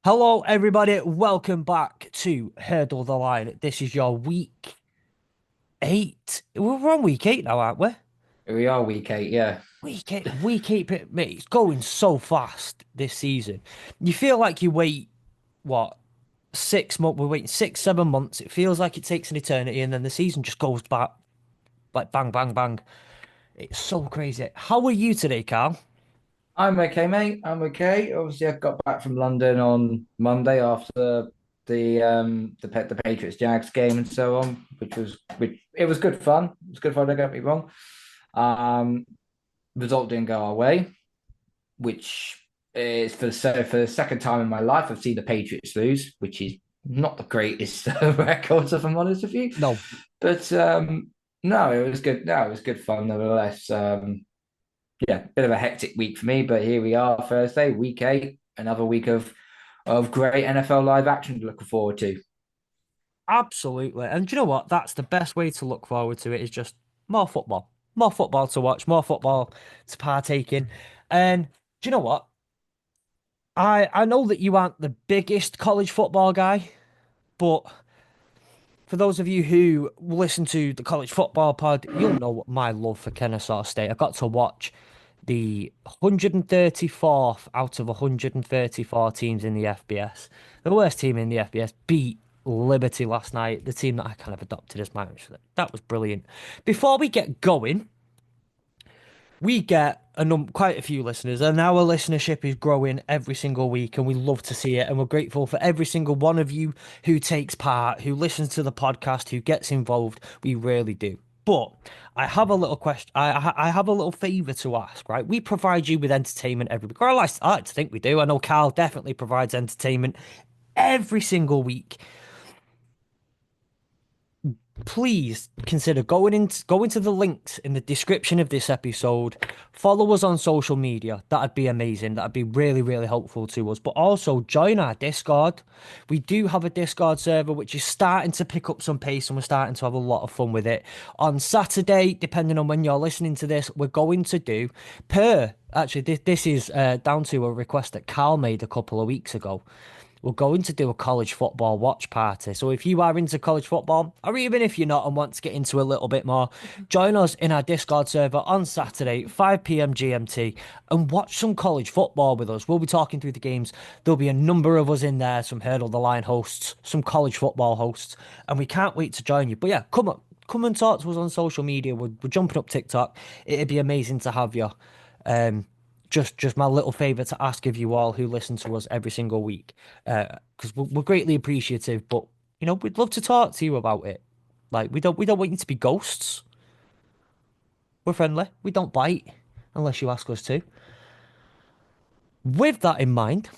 Hello, everybody. Welcome back to Hurdle the Line. This is your week 8. We're on week 8 now, aren't we? We are week 8, yeah. Week 8, mate. It's going so fast this season. You feel like you wait, what, 6 months? We're waiting 6, 7 months. It feels like it takes an eternity, and then the season just goes back like bang, bang, bang. It's so crazy. How are you today, Carl? I'm okay, mate. I'm okay. Obviously, I got back from London on Monday after the Patriots Jags game and so on, which it was good fun. It was good fun. Don't get me wrong. Um, Result didn't go our way, which is for the second time in my life I've seen the Patriots lose, which is not the greatest records if I'm honest with you. No, But no, it was good. No, it was good fun nevertheless. Yeah, bit of a hectic week for me, but here we are, Thursday, week 8, another week of great NFL live action to look forward to. absolutely. And do you know what? That's the best way to look forward to it is just more football. More football to watch, more football to partake in. And do you know what? I know that you aren't the biggest college football guy, but for those of you who listen to the college football pod, you'll know my love for Kennesaw State. I got to watch the 134th out of 134 teams in the FBS. The worst team in the FBS beat Liberty last night, the team that I kind of adopted as mine. That was brilliant. Before we get going, we get quite a few listeners, and our listenership is growing every single week, and we love to see it. And we're grateful for every single one of you who takes part, who listens to the podcast, who gets involved. We really do. But I have a little question. I have a little favor to ask. Right, we provide you with entertainment every week, or I like to think we do. I know Karl definitely provides entertainment every single week. Please consider going to the links in the description of this episode. Follow us on social media. That'd be amazing. That'd be really, really helpful to us. But also join our Discord. We do have a Discord server which is starting to pick up some pace and we're starting to have a lot of fun with it. On Saturday, depending on when you're listening to this, we're going to do per actually this is down to a request that Karl made a couple of weeks ago. We're going to do a college football watch party. So if you are into college football, or even if you're not and want to get into a little bit more, join us in our Discord server on Saturday, 5 p.m. GMT, and watch some college football with us. We'll be talking through the games. There'll be a number of us in there, some Hurdle the Line hosts, some college football hosts, and we can't wait to join you. But yeah, come on. Come and talk to us on social media. We're jumping up TikTok. It'd be amazing to have you. Um, just my little favor to ask of you all who listen to us every single week, because we're greatly appreciative. But we'd love to talk to you about it. Like we don't want you to be ghosts. We're friendly. We don't bite unless you ask us to. With that in mind,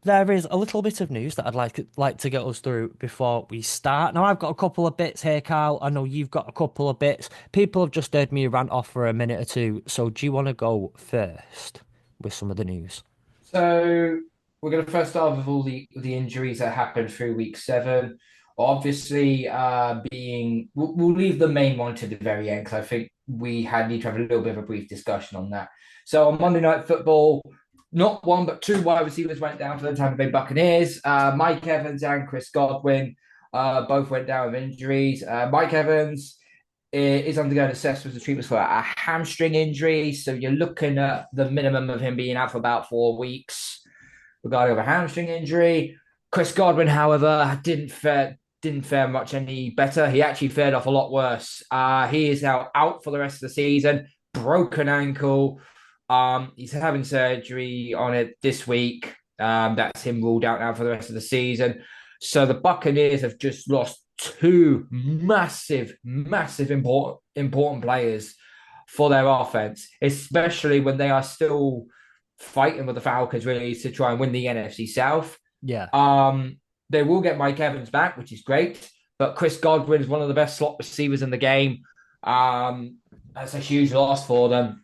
there is a little bit of news that I'd like to get us through before we start. Now I've got a couple of bits here, Karl. I know you've got a couple of bits. People have just heard me rant off for a minute or two. So do you want to go first with some of the news? So we're going to first start with all the injuries that happened through week 7. Obviously, we'll leave the main one to the very end because I think need to have a little bit of a brief discussion on that. So on Monday Night Football, not one but two wide receivers went down for the Tampa Bay Buccaneers. Mike Evans and Chris Godwin both went down with injuries. Mike Evans is undergoing assessments and treatments for a hamstring injury. So you're looking at the minimum of him being out for about 4 weeks regarding a hamstring injury. Chris Godwin, however, didn't fare much any better. He actually fared off a lot worse. He is now out for the rest of the season, broken ankle. He's having surgery on it this week. That's him ruled out now for the rest of the season. So the Buccaneers have just lost two massive important players for their offense, especially when they are still fighting with the Falcons really to try and win the NFC South. Yeah. Um, they will get Mike Evans back, which is great, but Chris Godwin is one of the best slot receivers in the game. That's a huge loss for them.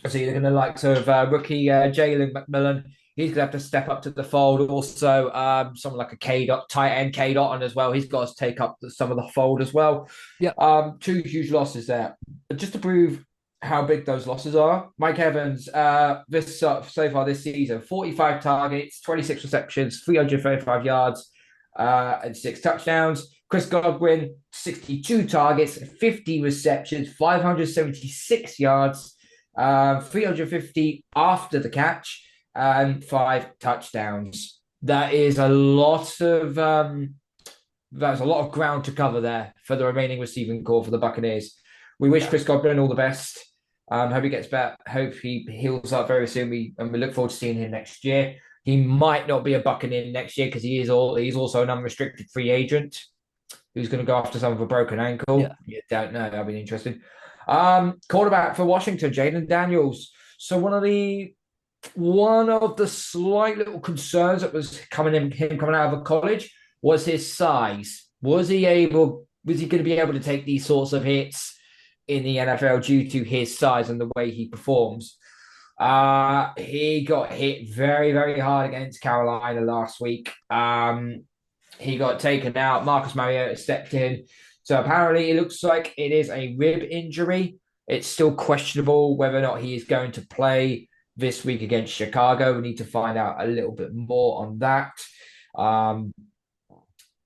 So you're going to like sort of rookie Jalen McMillan. He's going to have to step up to the fold. Also, someone like a K dot tight end K dot as well. He's got to take up some of the fold as well. Yep. Two huge losses there. But just to prove how big those losses are. Mike Evans, this so far this season, 45 targets, 26 receptions, 335 yards, and 6 touchdowns. Chris Godwin, 62 targets, 50 receptions, 576 yards, 350 after the catch, and 5 touchdowns. That is a lot of that's a lot of ground to cover there for the remaining receiving core for the Buccaneers. We wish Yeah. Chris Godwin all the best. Hope he gets better. Hope he heals up very soon. We look forward to seeing him next year. He might not be a Buccaneer next year because he's also an unrestricted free agent who's going to go after some of a broken Yeah. ankle. You don't know. That'll be interesting. Quarterback for Washington, Jaden Daniels. So one of the slight little concerns that was him coming out of college was his size. Was he going to be able to take these sorts of hits in the NFL due to his size and the way he performs? He got hit very, very hard against Carolina last week. He got taken out. Marcus Mariota stepped in. So apparently it looks like it is a rib injury. It's still questionable whether or not he is going to play this week against Chicago. We need to find out a little bit more on that.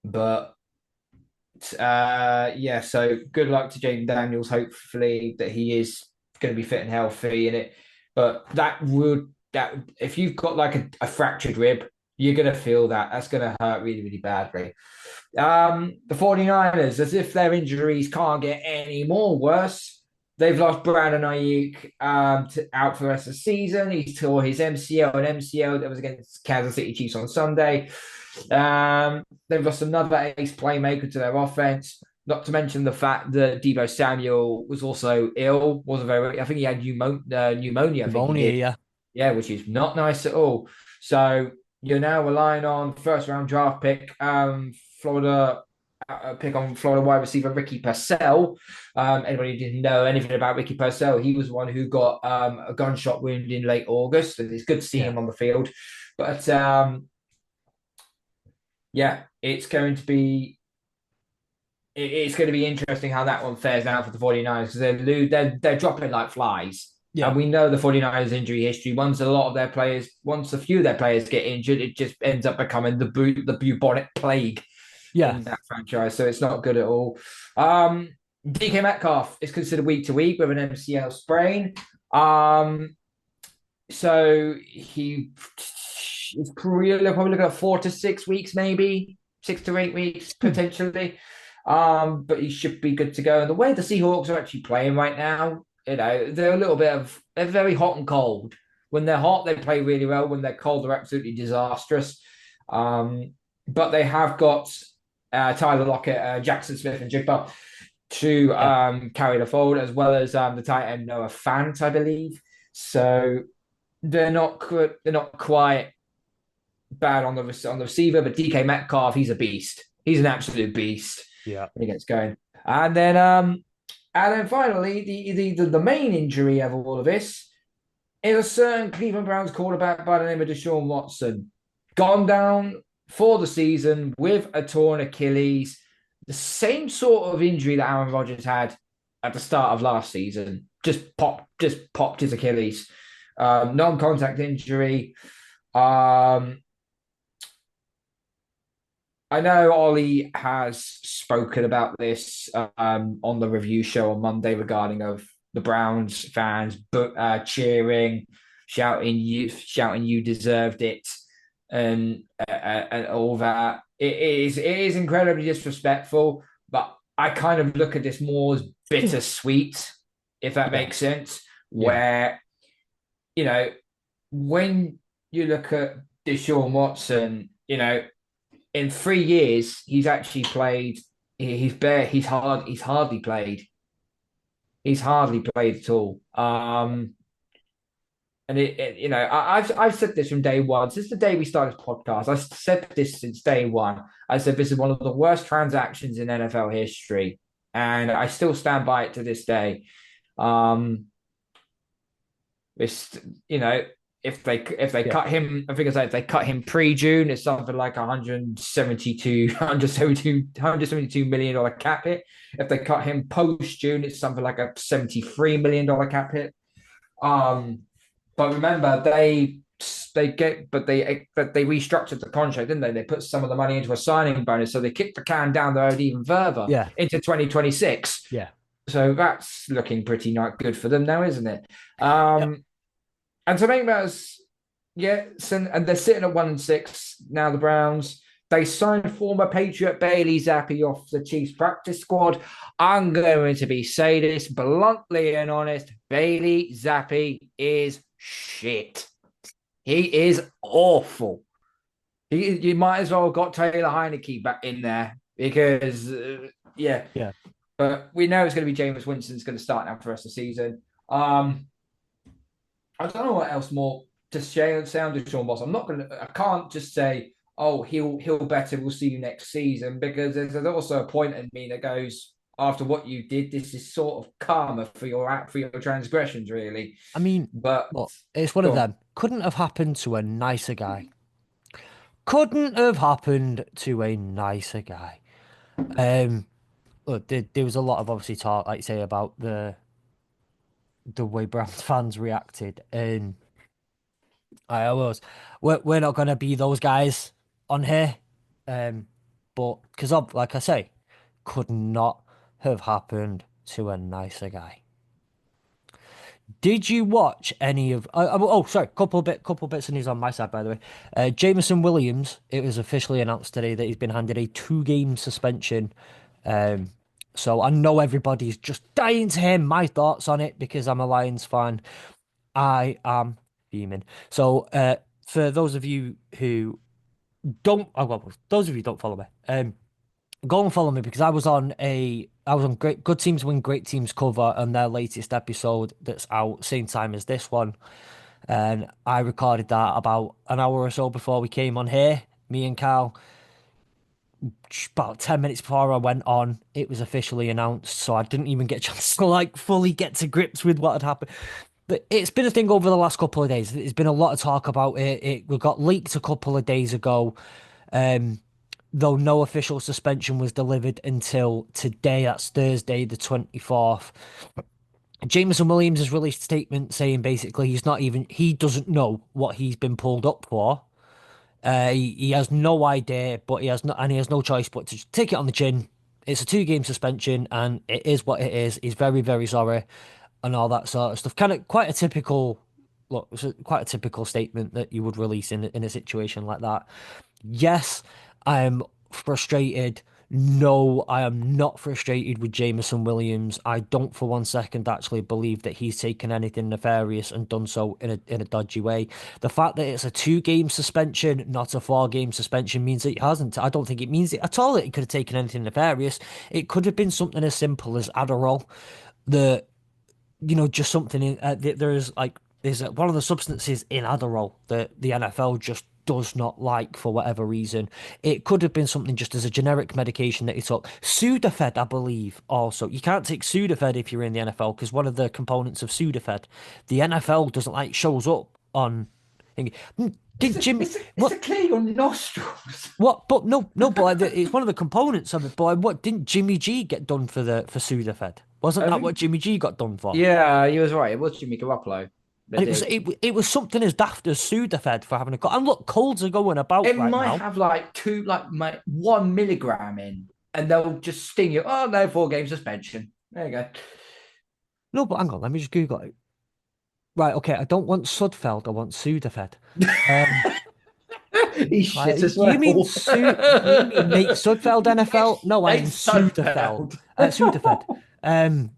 But yeah, so good luck to Jaden Daniels. Hopefully that he is going to be fit and healthy in it. But that if you've got like a fractured rib, you're going to feel that. That's going to hurt really, really badly. The 49ers, as if their injuries can't get any more worse. They've lost Brandon Ayuk out for the rest of the season. He tore his MCL that was against Kansas City Chiefs on Sunday. They've lost another ace playmaker to their offense. Not to mention the fact that Deebo Samuel was also ill. Wasn't very. I think he had pneumonia. I think he Pneumonia, did. yeah. Yeah, which is not nice at all. So you're now relying on first round draft pick, Florida pick on Florida wide receiver Ricky Purcell. Anybody who didn't know anything about Ricky Purcell, he was one who got a gunshot wound in late August, and it's good to see Yeah. him on the field. But yeah, it's going to be interesting how that one fares out for the 49ers because they're dropping like flies. Yeah. And we know the 49ers injury history. Once a few of their players get injured, it just ends up becoming the bubonic plague Yeah. in that franchise. So it's not good at all. DK Metcalf is considered week to week with an MCL sprain. So he's probably looking at 4 to 6 weeks, maybe 6 to 8 weeks potentially. But he should be good to go. And the way the Seahawks are actually playing right now, they're very hot and cold. When they're hot, they play really well. When they're cold, they're absolutely disastrous. But they have got Tyler Lockett, Jackson Smith, and Jigba to Yeah. carry the fold, as well as the tight end Noah Fant, I believe. So they're not quite bad on the receiver, but DK Metcalf, he's a beast. He's an absolute beast Yeah. when he gets going. And then finally, the main injury of all of this is a certain Cleveland Browns quarterback by the name of Deshaun Watson, gone down for the season with a torn Achilles, the same sort of injury that Aaron Rodgers had at the start of last season. Just popped his Achilles. Non-contact injury. I know Ollie has spoken about this on the review show on Monday regarding of the Browns fans cheering, shouting you deserved it, and all that. It is incredibly disrespectful, but I kind of look at this more as bittersweet, if that Yeah. makes sense. Yeah. Where when you look at Deshaun Watson, in 3 years, he's actually played. He's hardly played. He's hardly played at all. And I've said this from day one. Since the day we started this podcast, I've said this since day one. I said this is one of the worst transactions in NFL history, and I still stand by it to this day. It's if they Yeah. cut him, I think it's like if they cut him pre-June, it's something like 172 million dollar cap hit. If they cut him post-June, it's something like a $73 million cap hit. Um, but remember, they restructured the contract, didn't they? They put some of the money into a signing bonus, so they kicked the can down the road even further Yeah. into 2026. Yeah. So that's looking pretty not good for them now, isn't it? Yep. And to make matters, yeah, and they're sitting at 1-6 now. The Browns. They signed former Patriot Bailey Zappi off the Chiefs practice squad. I'm going to be say this bluntly and honest. Bailey Zappi is shit. He is awful. You might as well have got Taylor Heineke back in there because, yeah. Yeah. But we know it's going to be Jameis Winston's going to start now for the rest of the season. I don't know what else more to sound to Sean Boss. I can't just say, oh, he'll better. We'll see you next season, because there's also a point in me that goes, after what you did, this is sort of karma for your transgressions, really. I mean, But look, it's one go of on. them. Couldn't have happened to a nicer guy. Couldn't have happened to a nicer guy. Um, Look, there was a lot of obviously talk, like you say, about the way Browns fans reacted, and I was, we're not gonna be those guys on here, but because of like I say, could not have happened to a nicer guy. Did you watch any of? Oh, sorry. Couple bits of news on my side, by the way. Jameson Williams. It was officially announced today that he's been handed a two-game suspension. Um, so I know everybody's just dying to hear my thoughts on it because I'm a Lions fan. I am fuming. So, for those of you who don't, oh, well, those of you who don't follow me, go and follow me because I was on great good teams win great teams cover on their latest episode that's out same time as this one, and I recorded that about an hour or so before we came on here. Me and Karl, about 10 minutes before I went on, it was officially announced, so I didn't even get a chance to like fully get to grips with what had happened. But it's been a thing over the last couple of days. There's been a lot of talk about it. We got leaked a couple of days ago. Um, though no official suspension was delivered until today, that's Thursday, the 24th. Jameson Williams has released a statement saying basically he doesn't know what he's been pulled up for. He has no idea, but he has no choice but to just take it on the chin. It's a two-game suspension, and it is what it is. He's very, very sorry, and all that sort of stuff. Kind of quite a typical, look, it's quite a typical statement that you would release in a situation like that. Yes, I am frustrated. No, I am not frustrated with Jameson Williams. I don't for one second actually believe that he's taken anything nefarious and done so in a dodgy way. The fact that it's a two-game suspension, not a four-game suspension, means that he hasn't. I don't think it means it at all that he could have taken anything nefarious. It could have been something as simple as Adderall. The just something there's like one of the substances in Adderall that the NFL just does not like for whatever reason. It could have been something just as a generic medication that he took. Sudafed, I believe, also. You can't take Sudafed if you're in the NFL because one of the components of Sudafed, the NFL doesn't like shows up on. It's Did a, Jimmy it's a, it's what? a clear your nostrils. What? But no. But it's one of the components of it. But what didn't Jimmy G get done for Sudafed? Wasn't I that what think, Jimmy G got done for? yeah, he was right. It was Jimmy Garoppolo that And it was did. it was something as daft as Sudafed for having a cold. And look, colds are going about It right might now. have like 1 milligram in, and they'll just sting you. Oh no, 4 game suspension. There you go. No, but hang on, let me just Google it. Right, okay, I don't want Sudfeld, I want Sudafed. Um, He's shit as do you mean well. Do you mean Nate Sudfeld NFL? No, I Nate mean Sudafeld. Sudfeld. Sudafed. Um,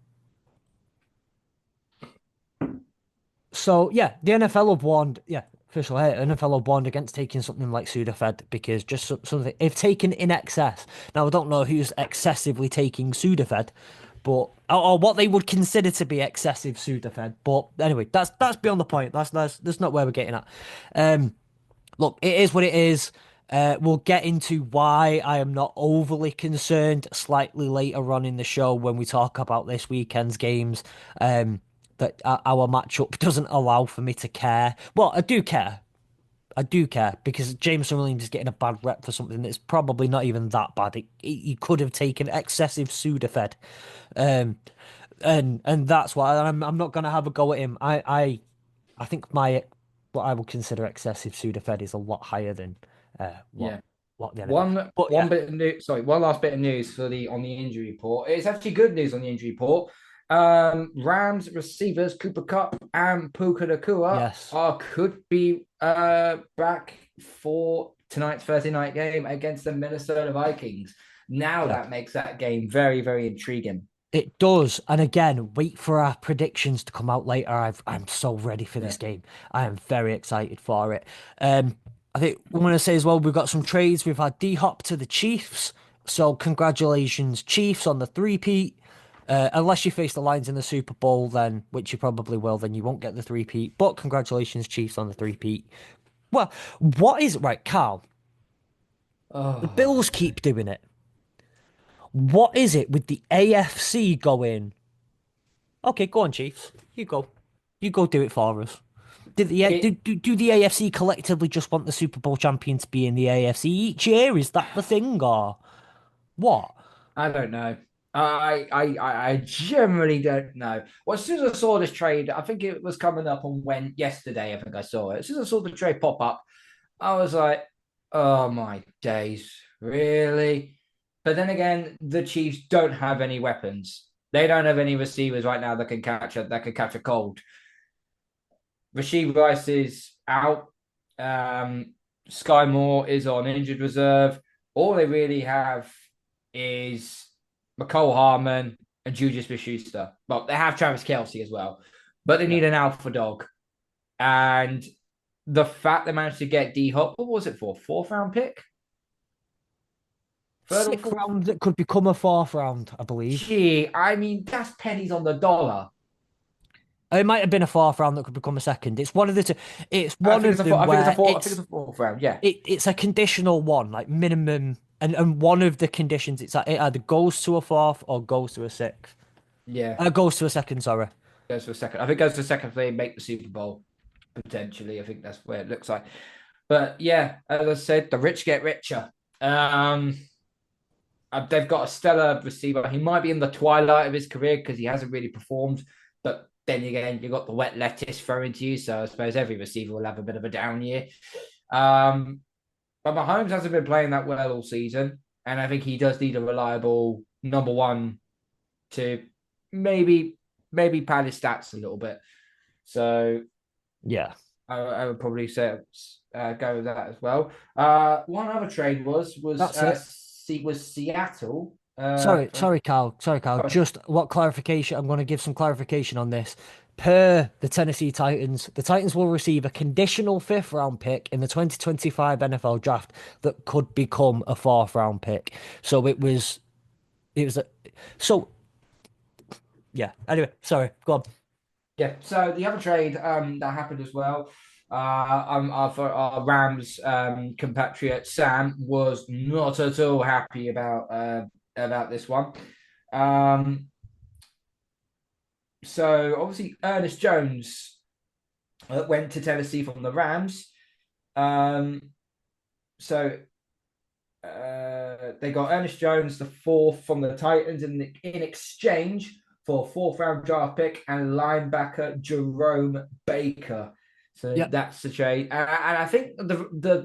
so yeah, the NFL have warned. Yeah, official here. NFL have warned against taking something like Sudafed because just something if taken in excess. Now I don't know who's excessively taking Sudafed, but or what they would consider to be excessive Sudafed. But anyway, that's beyond the point. That's not where we're getting at. Um, Look, it is what it is. We'll get into why I am not overly concerned slightly later on in the show when we talk about this weekend's games. Um, that our matchup doesn't allow for me to care. Well, I do care. I do care because Jameson Williams is getting a bad rep for something that's probably not even that bad. He could have taken excessive Sudafed, um, and that's why I'm not gonna have a go at him. I think my what I would consider excessive Sudafed is a lot higher than what Yeah. the NFL. But One yeah, bit of news, sorry, one last bit of news for the on the injury report. It's actually good news on the injury report. Rams receivers Cooper Cup and Puka Nakua yes, could be back for tonight's Thursday night game against the Minnesota Vikings. Now yeah. that makes that game very, very intriguing. It does. And again, wait for our predictions to come out later. I'm so ready for Yeah. this game. I am very excited for it. I think we want to say as well, we've got some trades. We've had D Hop to the Chiefs. So congratulations, Chiefs, on the three-peat. Unless you face the Lions in the Super Bowl, then which you probably will, then you won't get the three-peat. But congratulations, Chiefs, on the three-peat. Well, what is right, Carl? The Oh, Bills keep doing it. What is it with the AFC going? Okay, go on, Chiefs. You go. You go do it for us. it. Do the AFC collectively just want the Super Bowl champion to be in the AFC each year? Is that the thing, or what? I don't know. I generally don't know. Well, as soon as I saw this trade, I think it was coming up on when yesterday. I think I saw it. As soon as I saw the trade pop up, I was like, "Oh my days, really?" But then again, the Chiefs don't have any weapons. They don't have any receivers right now that can catch a cold. Rasheed Rice is out. Sky Moore is on injured reserve. All they really have is McCole Harmon and Julius Smith-Schuster. Well, they have Travis Kelce as well, but they Yeah. need an alpha dog. And the fact they managed to get D Hop, what was it for? Fourth round pick? Third or Sixth fourth? round that could become a fourth round, I believe. Gee, I mean, that's pennies on the dollar. It might have been a fourth round that could become a second. It's one of the two. It's one of them I think it's a where four. I think it's a fourth round. Yeah, it's a conditional one, like minimum, and one of the conditions it either goes to a fourth or goes to a sixth. yeah. Goes to a second, sorry. Goes for a second. I think goes for a second if they make the Super Bowl potentially. I think that's where it looks like. But yeah, as I said, the rich get richer. Um, they've got a stellar receiver. He might be in the twilight of his career because he hasn't really performed. But then again, you've got the wet lettuce thrown to you. So I suppose every receiver will have a bit of a down year. Um, but Mahomes hasn't been playing that well all season. And I think he does need a reliable number one to maybe pad his stats a little bit. So Yeah, I would probably say go with that as well. One other trade that's it. was Seattle. Sorry, Carl. Sorry, Carl. Sorry. Just what clarification? I'm going to give some clarification on this. Per the Tennessee Titans, the Titans will receive a conditional fifth round pick in the 2025 NFL draft that could become a fourth round pick. So it was a, so yeah. Anyway, sorry. Go on. Yeah. So the other trade that happened as well. For our Rams compatriot Sam was not at all happy about this one. Um, so obviously Ernest Jones went to Tennessee from the Rams. Um, so they got Ernest Jones, the fourth from the Titans, in exchange for a fourth round draft pick and linebacker Jerome Baker. So Yep. that's the trade, and I think the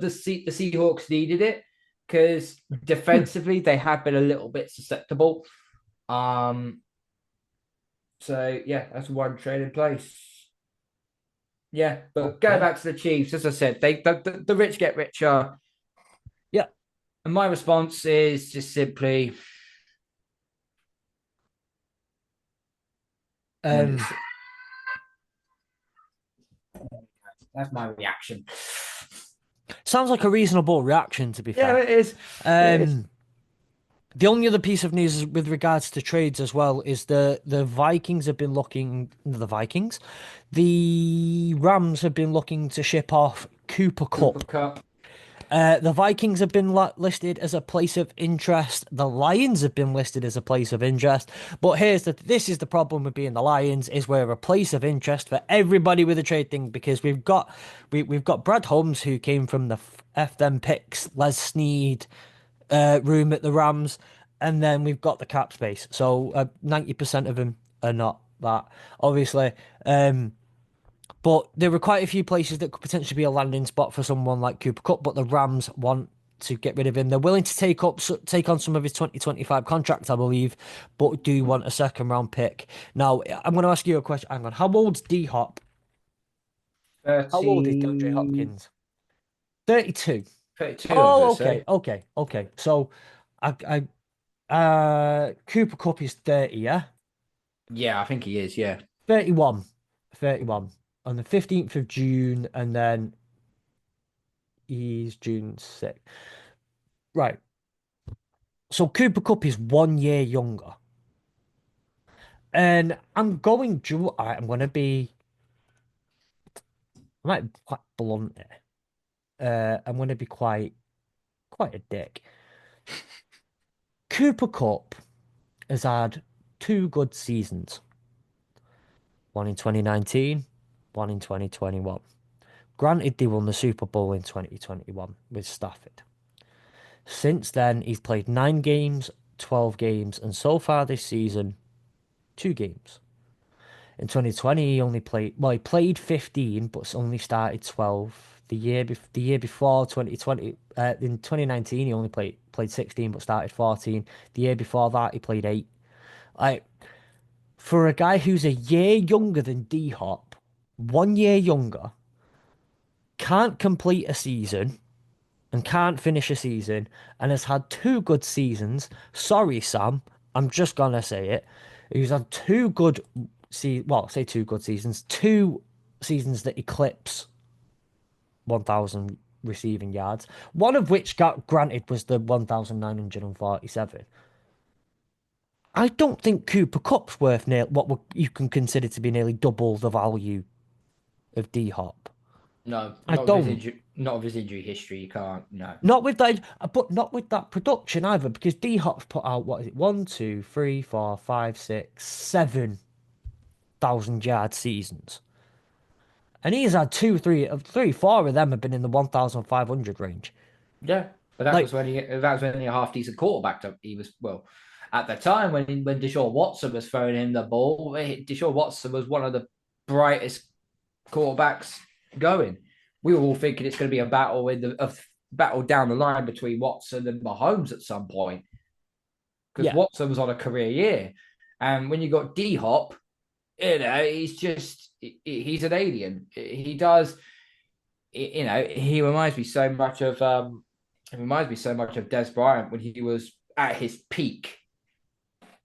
Seahawks needed it because defensively they have been a little bit susceptible. Um, so yeah, that's one trade in place. Yeah, but going Okay. back to the Chiefs, as I said, the rich get richer, Yeah. and my response is just simply when Um. it's that's my reaction. Sounds like a reasonable reaction, to be Yeah, fair. it is. It is. Um. The only other piece of news with regards to trades as well is the Vikings have been looking the Vikings, the Rams have been looking to ship off Cooper Cooper Cup. Cup. The Vikings have been listed as a place of interest. The Lions have been listed as a place of interest. But this is the problem with being the Lions is we're a place of interest for everybody with a trade thing because we've got Brad Holmes who came from the F them picks, Les Snead room at the Rams, and then we've got the cap space. So 90% of them are not that obviously. Um, but there were quite a few places that could potentially be a landing spot for someone like Cooper Kupp, but the Rams want to get rid of him. They're willing to take on some of his 2025 contract, I believe, but do want a second round pick. Now, I'm going to ask you a question. Hang on. How old's D Hop? How old is DeAndre 30, Hopkins? 32. 32, I was going Oh, to okay, say. okay, okay. So, Cooper Kupp is 30, yeah? Yeah, I think he is. Yeah. 31. 31 on the 15th of June, and then he's June 6th. Right. So Cooper Cup is 1 year younger. And I'm gonna be I might be quite blunt here. I'm gonna be quite a dick. Cooper Cup has had two good seasons. One in 2019, one in 2021. Granted, they won the Super Bowl in 2021 with Stafford. Since then, he's played 9 games, 12 games, and so far this season, 2 games. In 2020, he played 15, but only started 12. The year before 2020, in 2019, he only played 16, but started 14. The year before that, he played 8. Like for a guy who's a year younger than D Hop, 1 year younger, can't complete a season and can't finish a season, and has had two good seasons. Sorry, Sam, I'm just gonna say it. He's had two good say two good seasons, two seasons that eclipse 1,000 receiving yards. One of which got granted was the 1,947. I don't think Cooper Cup's worth near you can consider to be nearly double the value of D Hop. No, I don't. not with his injury history. You can't. No. Not with that, but not with that production either, because D Hop's put out what is it? 1, 2, 3, 4, 5, 6, 7,000 yard seasons, and he's had three, 4 of them have been in the 1,500 range. Yeah, but Like, that was when he a half decent quarterback. He was well at the time when Deshaun Watson was throwing him the ball. Deshaun Watson was one of the brightest quarterbacks going. We were all thinking it's going to be a battle battle down the line between Watson and Mahomes at some point because yeah, Watson was on a career year, and when you got D Hop, he's an alien. He does, he reminds me so much of Des Bryant when he was at his peak.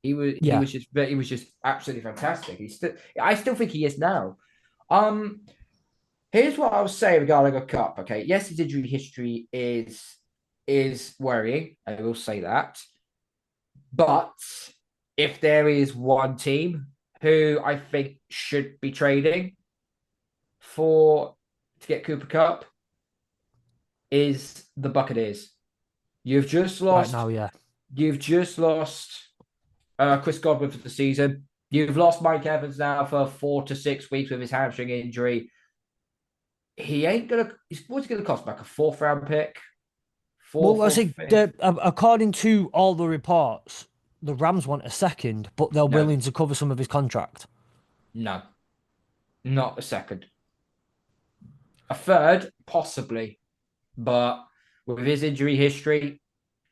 yeah. He was just absolutely fantastic. I still think he is now. Um, Here's what I'll say regarding a cup. Okay, yes, his injury history is worrying. I will say that. But if there is one team who I think should be trading for to get Cooper Cup is the Buccaneers. You've just Right lost. now, yeah. You've just lost Chris Godwin for the season. You've lost Mike Evans now for 4 to 6 weeks with his hamstring injury. He ain't gonna. What's he gonna cost? Like a fourth round pick, Well, fourth I or say fifth? according to all the reports, the Rams want a second, but they're No, willing to cover some of his contract. no, not a second. A third, possibly, but with his injury history,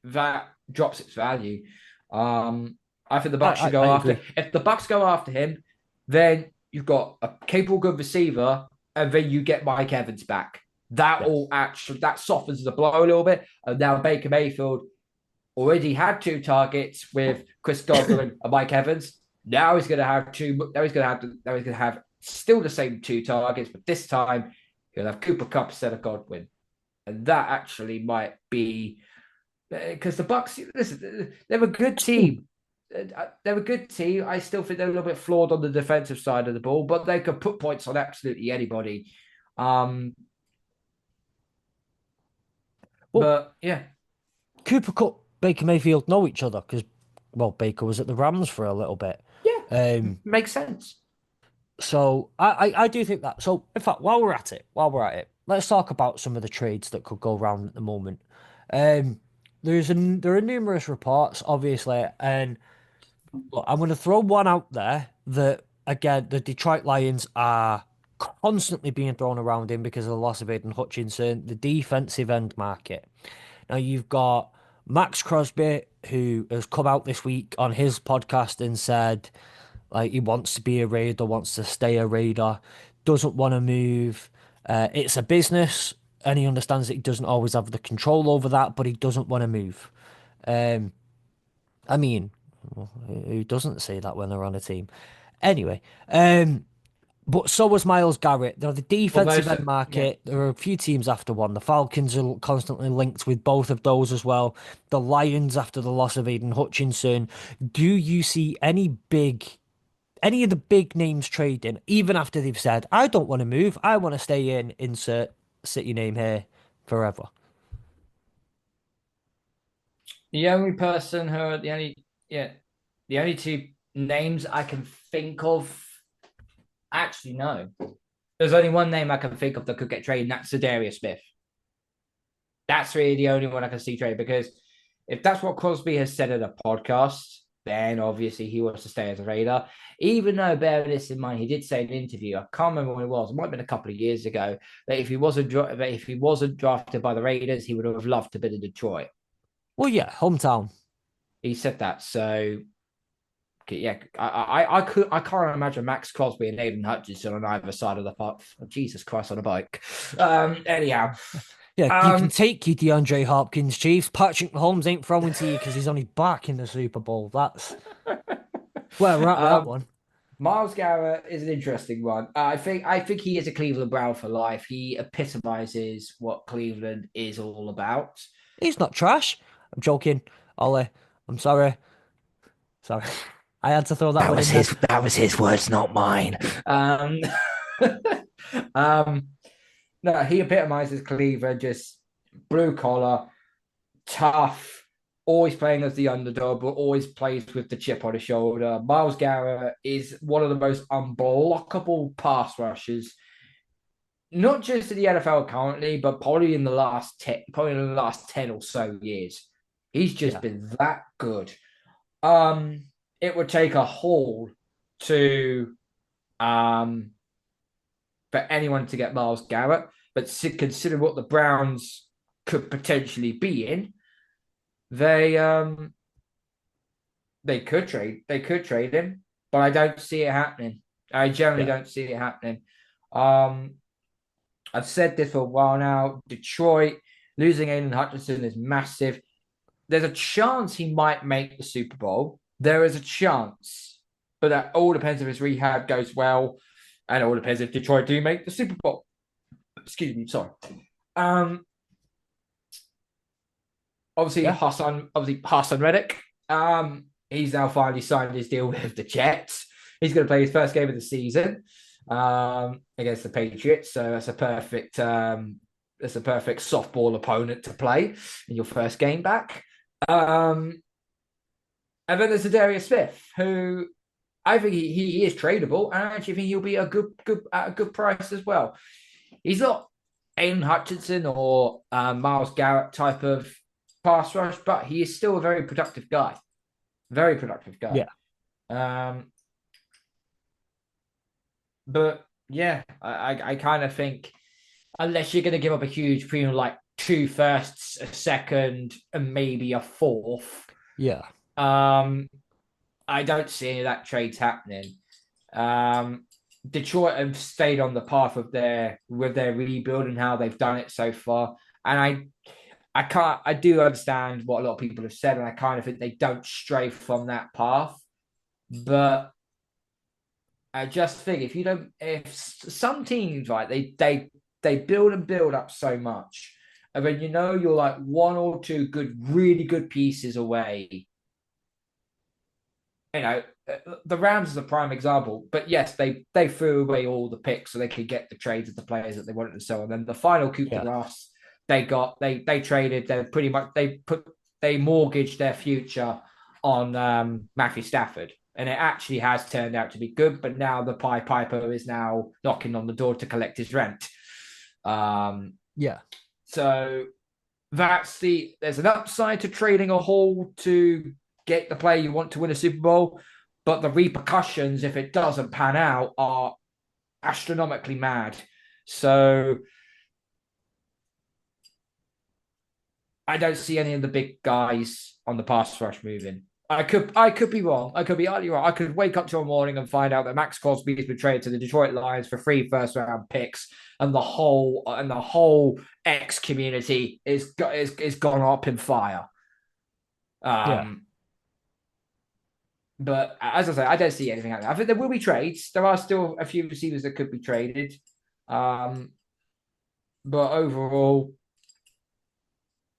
that drops its value. Um, I think the Bucks should I go after. agree. If the Bucks go after him, then you've got a capable good receiver, and then you get Mike Evans back. Yeah, That softens the blow a little bit. And now Baker Mayfield already had 2 targets with Chris Godwin and Mike Evans. Now he's going to have two. Now he's going to have still the same 2 targets, but this time he'll have Cooper Cup instead of Godwin, and that actually might be because the Bucks. Listen, they're a good team. They're a good team. I still think they're a little bit flawed on the defensive side of the ball, but they could put points on absolutely anybody. Um, Well, But yeah, Cooper Cup, Baker Mayfield know each other because, well, Baker was at the Rams for a little bit. yeah, Um, makes sense. so I do think that. So in fact, while we're at it, let's talk about some of the trades that could go around at the moment. Um, there are numerous reports, obviously, and look, I'm going to throw one out there that again the Detroit Lions are constantly being thrown around in because of the loss of Aiden Hutchinson, the defensive end market. Now you've got Max Crosby, who has come out this week on his podcast and said like he wants to be a Raider, wants to stay a Raider, doesn't want to move. It's a business, and he understands that he doesn't always have the control over that, but he doesn't want to move. Um, I mean, who doesn't say that when they're on a team? Anyway, but so was Miles Garrett. They're the Well, defensive most end yeah. market. There are a few teams after one. The Falcons are constantly linked with both of those as well. The Lions after the loss of Aiden Hutchinson. Do you see any of the big names trading, even after they've said, I don't want to move, I want to stay in, insert city name here forever? The only person who the only yeah the only two names I can think of. Actually, no. There's only one name I can think of that could get traded, and that's Darius Smith. That's really the only one I can see trade because if that's what Crosby has said in a podcast, then obviously he wants to stay as a Raider. Even though, bear this in mind, he did say in an interview, I can't remember when it was, it might have been a couple of years ago, that if he wasn't drafted by the Raiders, he would have loved to be in Detroit. Well, yeah, hometown. He said that. So yeah, I can't imagine Max Crosby and Aiden Hutchinson on either side of the park. Oh, Jesus Christ on a bike. Anyhow, Yeah, you can um, take you DeAndre Hopkins, Chiefs. Patrick Mahomes ain't throwing to you because he's only back in the Super Bowl. That's where we're at with that um, one. Miles Garrett is an interesting one. I think he is a Cleveland Brown for life. He epitomizes what Cleveland is all about. He's not trash. I'm joking, Ollie. I'm sorry. Sorry. I had to throw that one in there. That was his words, not mine. Um, um, no, he epitomizes Cleveland, just blue collar, tough, always playing as the underdog, but always plays with the chip on his shoulder. Miles Garrett is one of the most unblockable pass rushers, not just in the NFL currently, but probably in the last 10 or so years. He's just Yeah, been that good. Um, it would take a haul to um for anyone to get Miles Garrett, but consider what the Browns could potentially be in, they they could trade him, but I don't see it happening. I generally yeah, don't see it happening. Um, I've said this for a while now. Detroit losing Aiden Hutchinson is massive. There's a chance he might make the Super Bowl. There is a chance, but that all depends if his rehab goes well, and it all depends if Detroit do make the Super Bowl. Excuse me, sorry. Um, yeah, Obviously Hassan Reddick. He's now finally signed his deal with the Jets. He's going to play his first game of the season against the Patriots. So that's a perfect softball opponent to play in your first game back. Um, and then there's Darius Smith, who I think he is tradable, and I actually think he'll be a good at a good price as well. He's not Aiden Hutchinson or Miles Garrett type of pass rush, but he is still a very productive guy. Very productive guy. yeah, Um, but yeah, I kind of think unless you're going to give up a huge premium like two firsts, a second, and maybe a fourth, yeah, um, I don't see any of that trades happening. Um, Detroit have stayed on the path of their with their rebuild and how they've done it so far, and I do understand what a lot of people have said, and I kind of think they don't stray from that path. But I just think if you don't, if some teams, right, they build and build up so much, and then you're like one or two really good pieces away. You know, the Rams is a prime example, but yes, they threw away all the picks so they could get the trades of the players that they wanted to sell, and then the final coup de yeah. grace they traded. They pretty much they mortgaged their future on Matthew Stafford, and it actually has turned out to be good. But now the Pied Piper is now knocking on the door to collect his rent. Um, Yeah. so there's an upside to trading a haul to get the player you want to win a Super Bowl, but the repercussions if it doesn't pan out are astronomically mad. So I don't see any of the big guys on the pass rush moving. I could be wrong. I could be utterly wrong. I could wake up tomorrow morning and find out that Max Crosby has been traded to the Detroit Lions for 3 first-round picks, and the whole X community is gone up in fire. Yeah. Um, but as I say, I don't see anything like that. I think there will be trades. There are still a few receivers that could be traded. Um, but overall,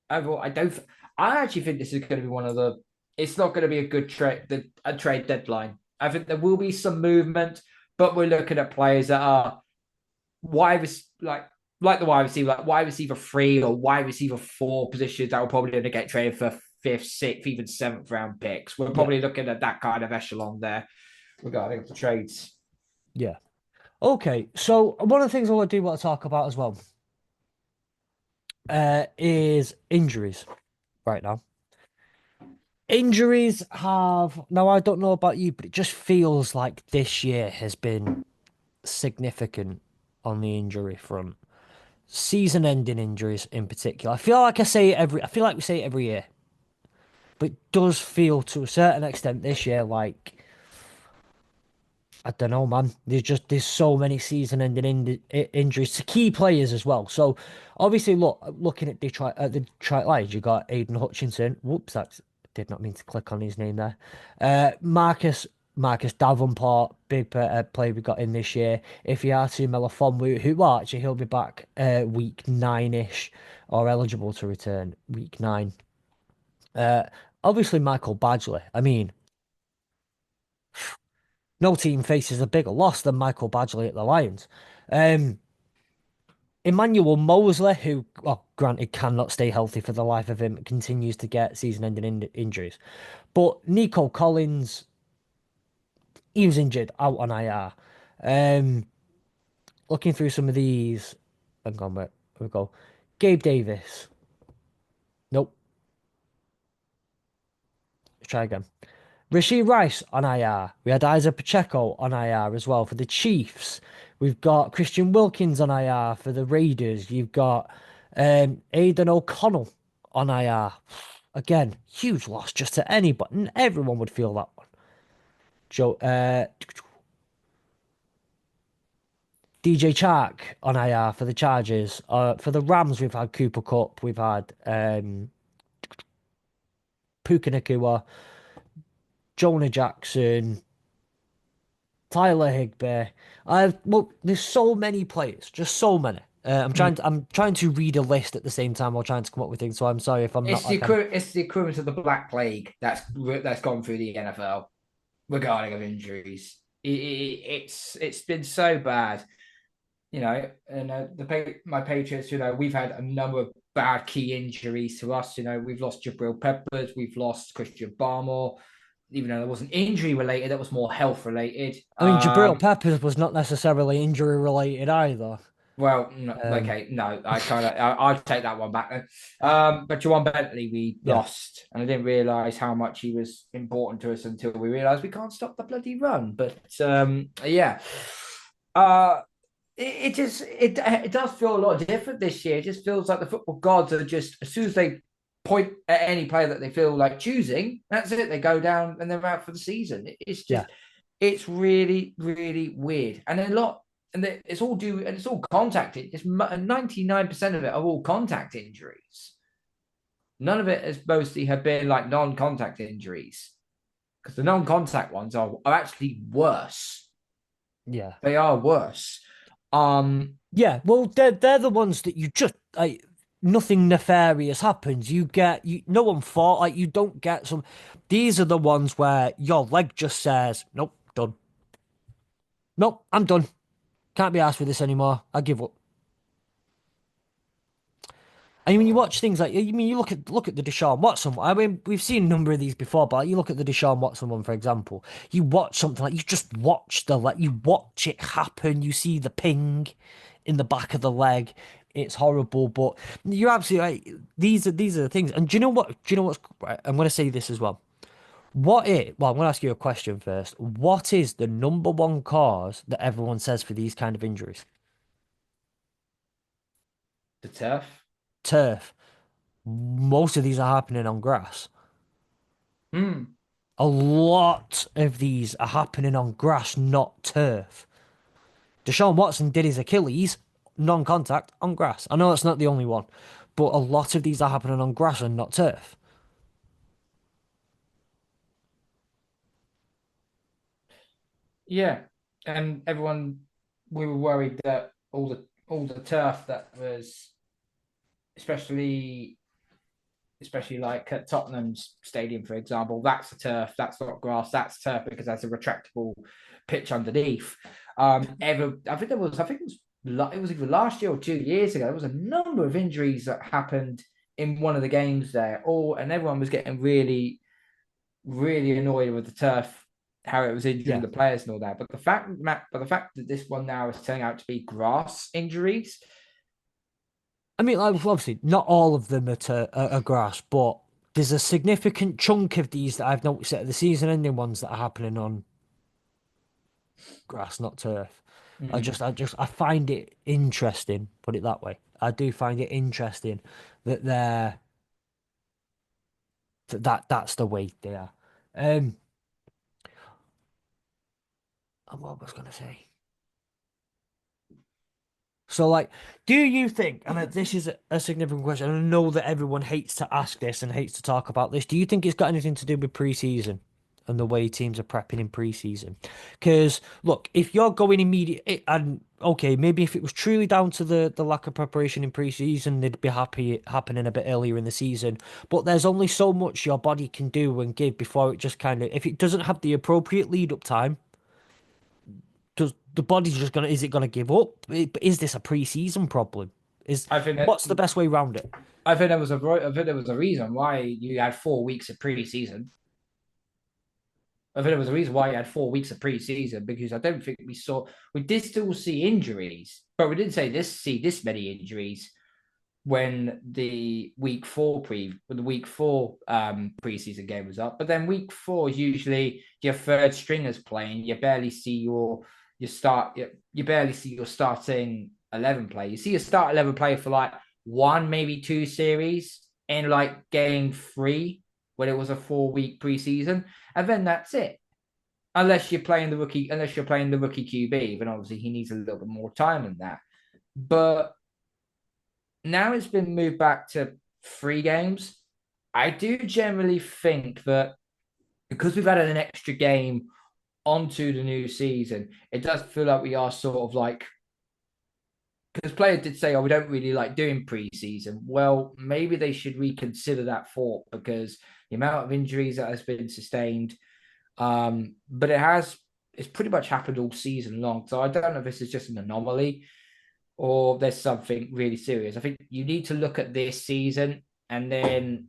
I don't. I actually think this is going to be one of the. It's not going to be a good trade deadline. I think there will be some movement, but we're looking at players that are wide like the wide receiver, like wide receiver 3 or wide receiver 4 positions that will probably going to get traded for fifth, sixth, even seventh round picks. We're Yeah. probably looking at that kind of echelon there regarding the trades. Yeah. Okay. So one of the things I do want to talk about as well is injuries right now. Injuries have now I don't know about you, but it just feels like this year has been significant on the injury front. Season-ending injuries in particular. I feel like we say it every year, but it does feel to a certain extent this year like I don't know, man. There's so many season-ending injuries to key players as well. So obviously, looking at the Detroit Lions, you got Aiden Hutchinson. Whoops, that did not mean to click on his name there. Marcus Davenport, big player we got in this year. If you are to Melifonwu, who well, actually he'll be back week 9-ish or eligible to return week 9. Uh, Obviously Michael Badgley. I mean, no team faces a bigger loss than Michael Badgley at the Lions. Um, Emmanuel Mosley, who, well, granted, cannot stay healthy for the life of him, continues to get season-ending injuries. But Nico Collins, he was injured out on IR. Looking through some of these, hang on, where we go. Gabe Davis, nope. Let's try again. Rashid Rice on IR. We had Isaac Pacheco on IR as well for the Chiefs. We've got Christian Wilkins on IR for the Raiders. You've got Aidan O'Connell on IR. Again, huge loss just to anybody. Everyone would feel that one. Joe, DJ Chark on IR for the Chargers. For the Rams, we've had Cooper Cup. We've had Puka Nacua, Jonah Jackson, Tyler Higbee. Well, there's so many players, just so many. I'm trying to read a list at the same time while trying to come up with things. So I'm sorry if I'm not like I'm. It's the equivalent of the Black Plague that's gone through the NFL regarding of injuries. It's been so bad, and my Patriots, we've had a number of bad key injuries to us. We've lost Jabril Peppers, we've lost Christian Barmore, even though that wasn't injury related, that was more health related. I mean, Jabril Peppers was not necessarily injury related either. Well, no, Um, okay, no, I'll take that one back then. But Juwan Bentley, we yeah, lost, and I didn't realize how much he was important to us until we realized we can't stop the bloody run. But yeah, uh, it does feel a lot different this year. It just feels like the football gods are just as soon as they point at any player that they feel like choosing, that's it. They go down and they're out for the season. It's yeah, just it's really really weird, and a lot, and it's all due, and it's all contact. It's 99% of it are all contact injuries. None of it has mostly have been like non-contact injuries because the non-contact ones are actually worse. yeah, They are worse. Um, yeah. Well, they're the ones that you just like. Nothing nefarious happens. No one fought. Like you don't get some. These are the ones where your leg just says, "Nope, done. Nope, I'm done. Can't be asked with this anymore. I give up." And when you watch things like, you look at the Deshaun Watson. I mean, we've seen a number of these before, but like, you look at the Deshaun Watson one, for example. You watch something like you just watch you watch it happen. You see the ping in the back of the leg. It's horrible, but you're absolutely right. These are the things. And do you know what? Do you know what's right? I'm going to say this as well. Well, I'm going to ask you a question first. What is the number one cause that everyone says for these kind of injuries? The turf. Turf. Most of these are happening on grass. Hmm. A lot of these are happening on grass, not turf. Deshaun Watson did his Achilles non-contact on grass. I know it's not the only one, but a lot of these are happening on grass and not turf. Yeah, and everyone we were worried that all the turf that was especially especially like at Tottenham's stadium, for example, that's a turf, that's not grass, that's turf because there's a retractable pitch underneath. I think it was either last year or 2 years ago. There was a number of injuries that happened in one of the games there, all and everyone was getting really, really annoyed with the turf, how it was injuring Yeah. the players and all that. But the fact that this one now is turning out to be grass injuries. I mean, like, obviously, not all of them are grass, but there's a significant chunk of these that I've noticed that are the season-ending ones that are happening on grass, not turf. Mm. I find it interesting, put it that way. I do find it interesting that that's the way they are. Um, what was I gonna say? So, like, do you think, and this is a significant question, and I know that everyone hates to ask this and hates to talk about this, do you think it's got anything to do with pre-season and the way teams are prepping in pre-season? Because, look, if you're going immediate, and okay, maybe if it was truly down to the lack of preparation in pre-season, they'd be happy happening a bit earlier in the season. But there's only so much your body can do and give before it just kind of, if it doesn't have the appropriate lead-up time, does the body's just gonna is it gonna give up? Is this a pre-season problem? Is I think that what's the best way around it? I think there was a reason why you had 4 weeks of preseason. I think there was a reason why you had 4 weeks of preseason because I don't think we did still see injuries, but we didn't see this many injuries when the week four preseason game was up. But then week four is usually your third stringers playing. You barely see your starting 11 play. You see your start 11 play for like one, maybe two series in like game three when it was a 4 week preseason, and then that's it. Unless you're playing the rookie QB, then obviously he needs a little bit more time than that. But now it's been moved back to 3 games. I do generally think that because we've added an extra game onto the new season, it does feel like we are sort of like because players did say, "Oh, we don't really like doing preseason." Well, maybe they should reconsider that thought because the amount of injuries that has been sustained, but it's pretty much happened all season long. So I don't know if this is just an anomaly or there's something really serious. I think you need to look at this season and then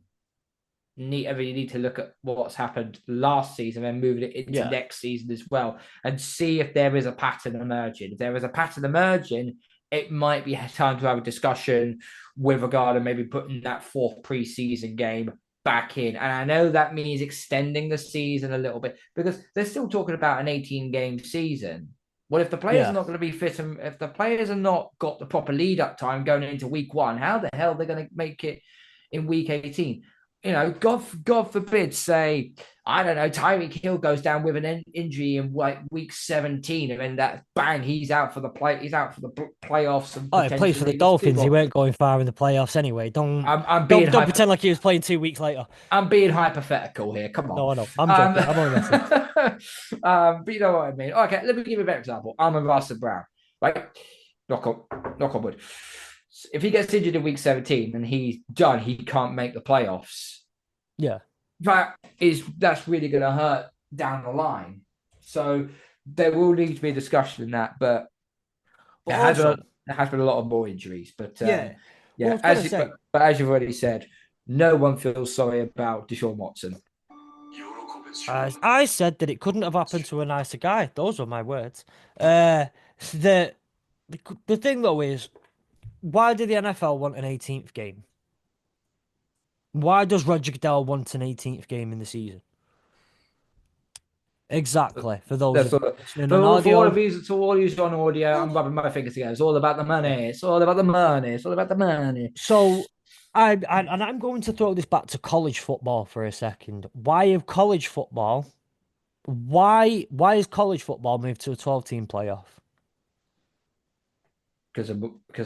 you need to look at what's happened last season and moving it into Yeah, next season as well and see if there is a pattern emerging. If there is a pattern emerging, it might be time to have a discussion with regard to maybe putting that fourth preseason game back in. And I know that means extending the season a little bit because they're still talking about an 18 game season. Well, if the players are yeah. not going to be fit and if the players are not got the proper lead up time going into week one, how the hell are they going to make it in week 18? God forbid, say, I don't know, Tyreek Hill goes down with an injury in like week 17, and then that bang, he's out for the playoffs and Oh, he plays for the potentially the Super Dolphins. He Bowl. weren't going far in the playoffs anyway. Don't I'm being don't don't hyper, pretend like he was playing 2 weeks later. I'm being hypothetical here. Come on. No, I know. I'm Um, joking. I'm only messing. but you know what I mean. Okay, let me give you a better example. I'm a Russell Brown, right? Knock on, knock on wood. If he gets injured in week 17 and he's done, he can't make the playoffs. Yeah. That's really going to hurt down the line. So there will need to be a discussion in that, but But also, there has been a lot of more injuries. But yeah. Well, I Yeah, was gonna say, but as you've already said, no one feels sorry about Deshaun Watson. I said that it couldn't have happened to a nicer guy. Those were my words. Uh, the the thing though is, why do the NFL want an 18th game? Why does Roger Goodell want an 18th game in the season? Exactly. For those That's of you all. listening on audio. To all you on audio, I'm rubbing my fingers together. It's all about the money. Yeah. It's all about the money. It's all about the money. So I'm going to throw this back to college football for a second. Why is college football moved to a 12 team playoff? Because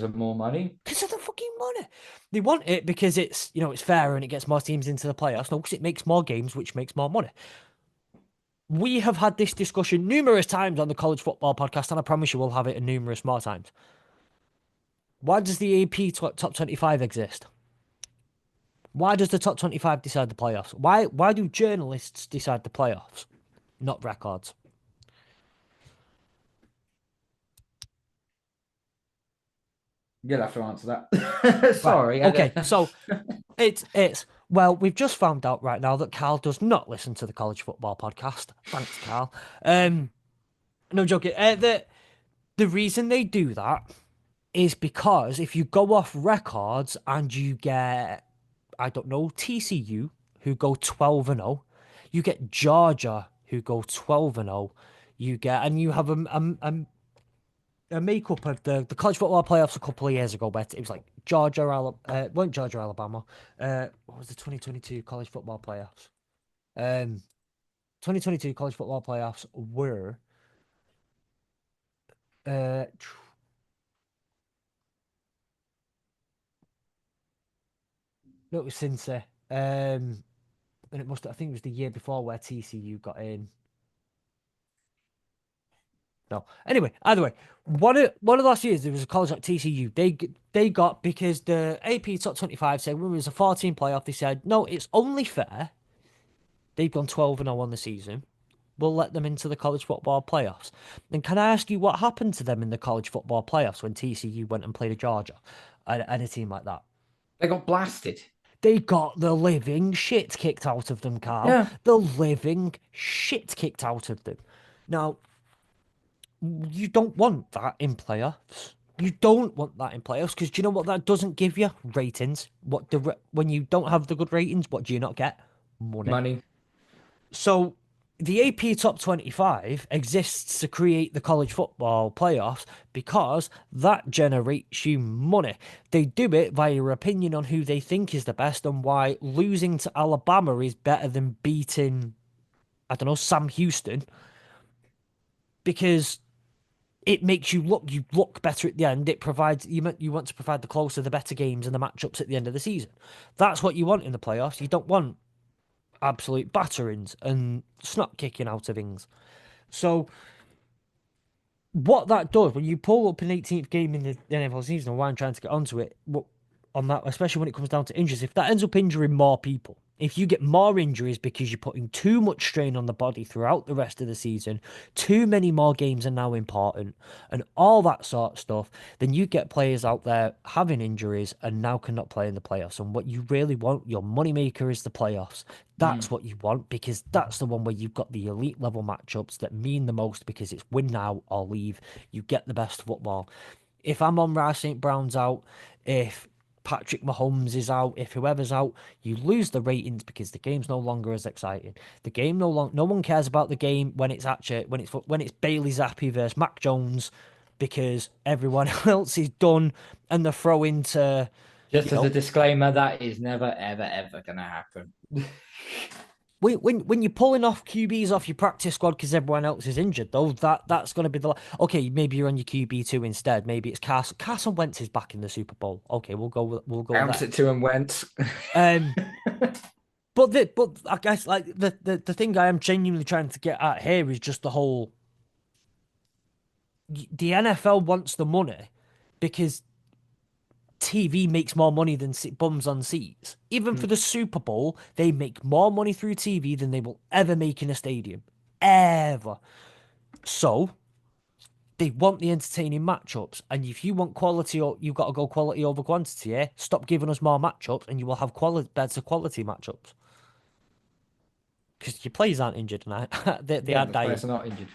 of more money. Because of the fucking money. They want it because it's fair and it gets more teams into the playoffs. No, because it makes more games, which makes more money. We have had this discussion numerous times on the college football podcast, and I promise you we'll have it numerous more times. Why does the AP top 25 exist? Why does the top 25 decide the playoffs? Why do journalists decide the playoffs, not records? You'll have to answer that. Right. Sorry. Okay. So it's well, we've just found out right now that Karl does not listen to the college football podcast. Thanks, Karl. No joking. The reason they do that is because if you go off records and you get, I don't know, TCU who go 12-0, you get Georgia who go 12-0, and you have a makeup of the college football playoffs a couple of years ago, but it was like Georgia, weren't Georgia, Alabama. What was the 2022 college football playoffs? 2022 college football playoffs were uh, no, it was Cincy. And I think it was the year before where TCU got in. No. Anyway, either way, one of the last years there was a college like TCU. They got because the AP top 25 said when it was a 14 playoff, they said no, it's only fair. They've gone 12-0 on the season. We'll let them into the college football playoffs. And can I ask you what happened to them in the college football playoffs when TCU went and played a Georgia and a team like that? They got blasted. They got the living shit kicked out of them, Karl. Yeah. The living shit kicked out of them. Now, you don't want that in playoffs. You don't want that in playoffs because do you know what that doesn't give you? Ratings. When you don't have the good ratings, what do you not get? Money. Money. So the AP Top 25 exists to create the college football playoffs because that generates you money. They do it via your opinion on who they think is the best and why losing to Alabama is better than beating, I don't know, Sam Houston because it makes you look better at the end. It provides you want to provide the closer, the better games and the matchups at the end of the season. That's what you want in the playoffs. You don't want absolute batterings and snot kicking out of things. So what that does when you pull up an 18th game in the NFL season, and why I'm trying to get onto it, on that, especially when it comes down to injuries, if that ends up injuring more people, if you get more injuries because you're putting too much strain on the body throughout the rest of the season, too many more games are now important, and all that sort of stuff, then you get players out there having injuries and now cannot play in the playoffs. And what you really want, your moneymaker, is the playoffs. That's Mm. what you want because that's the one where you've got the elite level matchups that mean the most because it's win now or leave. You get the best football. If Amon-Ra St. Brown's out, if Patrick Mahomes is out, if whoever's out, you lose the ratings because the game's no longer as exciting. The game no one cares about the game when it's Bailey Zappi versus Mac Jones because everyone else is done and they're throwing to you Just as a know disclaimer, that is never, ever, ever going to happen. when you're pulling off QBs off your practice squad because everyone else is injured, though, that's going to be okay. Maybe you're on your QB2 instead. Maybe it's Carson Wentz is back in the Super Bowl. Okay, we'll go Bounce there. it to and went. Um, but I guess like the thing I am genuinely trying to get at here is just the whole the NFL wants the money because TV makes more money than bums on seats. Even for the Super Bowl, they make more money through TV than they will ever make in a stadium. Ever. So, They want the entertaining matchups, and if you want quality, or you've got to go quality over quantity. Eh? Stop giving us more matchups, and you will have better quality matchups. Because your players aren't injured, and they Yeah, are the players dying. are not injured.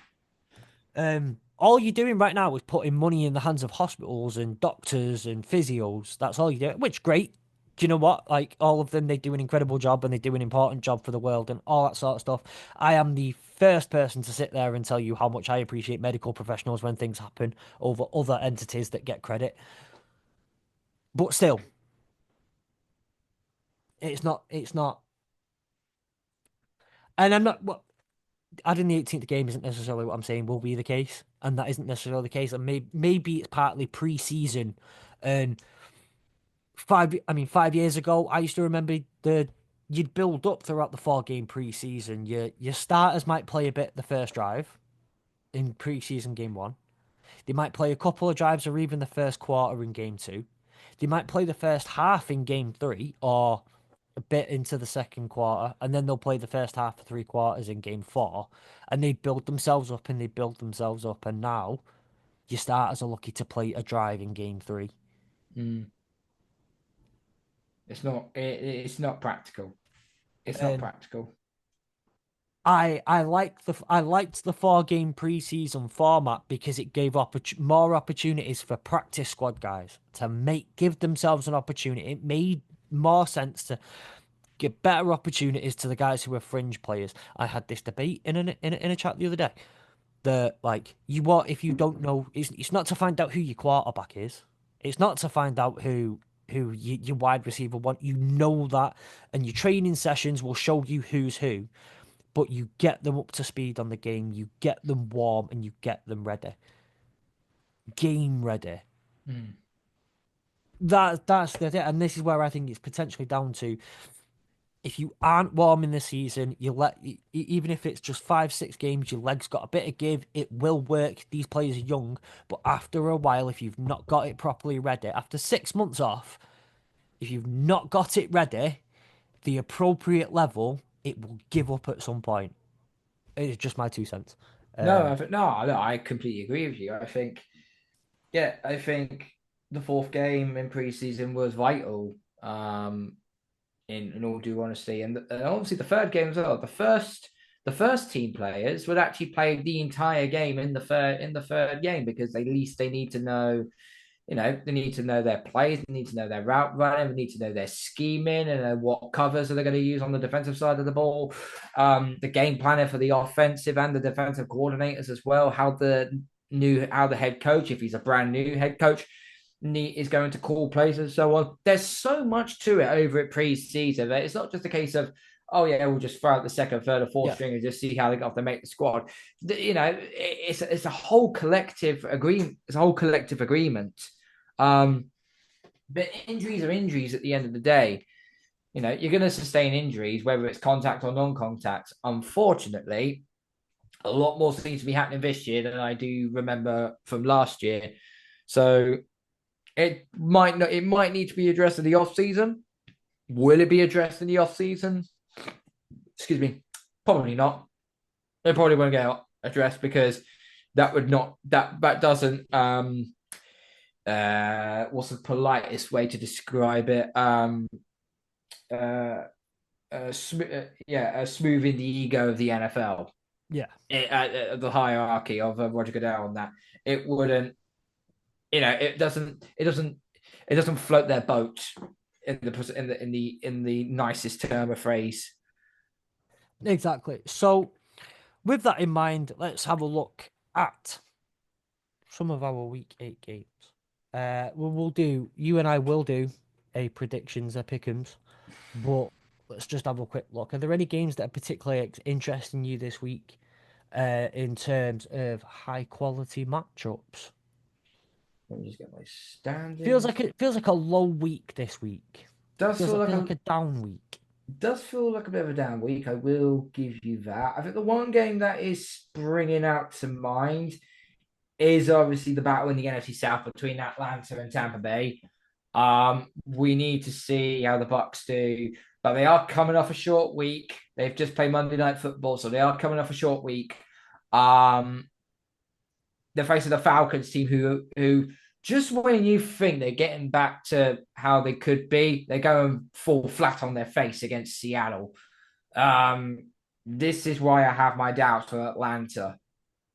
All you're doing right now is putting money in the hands of hospitals and doctors and physios. That's all you do. Which great. Do you know what? Like all of them, they do an incredible job and they do an important job for the world and all that sort of stuff. I am the first person to sit there and tell you how much I appreciate medical professionals when things happen over other entities that get credit. But still, it's not. It's not. And I'm not. What adding the 18th game isn't necessarily what I'm saying will be the case, and that isn't necessarily the case. And maybe it's partly pre-season, and 5 years ago, I used to remember you'd build up throughout the 4 game preseason. Your starters might play a bit the first drive in preseason game one. They might play a couple of drives or even the first quarter in game two. They might play the first half in game three or a bit into the second quarter, and then they'll play the first half of 3 quarters in game four. And they build themselves up and they build themselves up. And now your starters are lucky to play a drive in game three. Mm. It's not. It's not practical. It's not And practical. I liked the 4 game preseason format because it gave more opportunities for practice squad guys to give themselves an opportunity. It made more sense to give better opportunities to the guys who were fringe players. I had this debate in a chat the other day that like you what if you don't know it's not to find out who your quarterback is. It's not to find out your wide receiver want. You know that, and your training sessions will show you who's who, but you get them up to speed on the game, you get them warm, and you get them ready. Game ready. Mm. That's the and this is where I think it's potentially down to if you aren't warm in the season, even if it's just 5, 6 games, your legs got a bit of give. It will work. These players are young, but after a while, if you've not got it properly ready, after 6 months off, if you've not got it ready, the appropriate level, it will give up at some point. It's just my 2 cents. No, Um, no, I completely agree with you. I think, yeah, I think the fourth game in preseason was vital. In all due honesty, and obviously the third game as well. The first team players would actually play the entire game in the third game because at least they need to know. They need to know their plays, they need to know their route running, they need to know their scheming and know what covers are they going to use on the defensive side of the ball. The game planner for the offensive and the defensive coordinators as well. How the head coach, if he's a brand new head coach, is going to call plays and so on. There's so much to it over at preseason that it's not just a case of, oh yeah, we'll just throw out the second, third, or fourth yeah, string and just see how they got to make the squad. It's a whole collective agreement. It's a whole collective agreement. But injuries are injuries at the end of the day. You're going to sustain injuries, whether it's contact or non-contact. Unfortunately, a lot more seems to be happening this year than I do remember from last year. So it might need to be addressed in the off season. Will it be addressed in the off season? Excuse me, probably not. It probably won't get addressed because that doesn't what's the politest way to describe it? Uh, Smoothing the ego of the NFL, yeah. the hierarchy of Roger Goodell on that. It wouldn't, it doesn't float their boat in the nicest term of phrase. Exactly. So, with that in mind, let's have a look at some of our week 8 games. We'll do, you and I will do a predictions, a pick 'ems, but let's just have a quick look. Are there any games that are particularly interesting you this week in terms of high quality matchups? Let me just get my standings. It feels like a low week this week. Does feel like Feels like a a down week. does feel like a bit of a down week. I will give you that. I think the one game that is springing out to mind is obviously the battle in the NFC South between Atlanta and Tampa Bay. We need to see how the Bucks do, but they are coming off a short week. They've just played Monday Night Football, so they are coming off a short week. Um, they're facing the Falcons team who just when you think they're getting back to how they could be, they're going fall flat on their face against Seattle. This is why I have my doubts for Atlanta.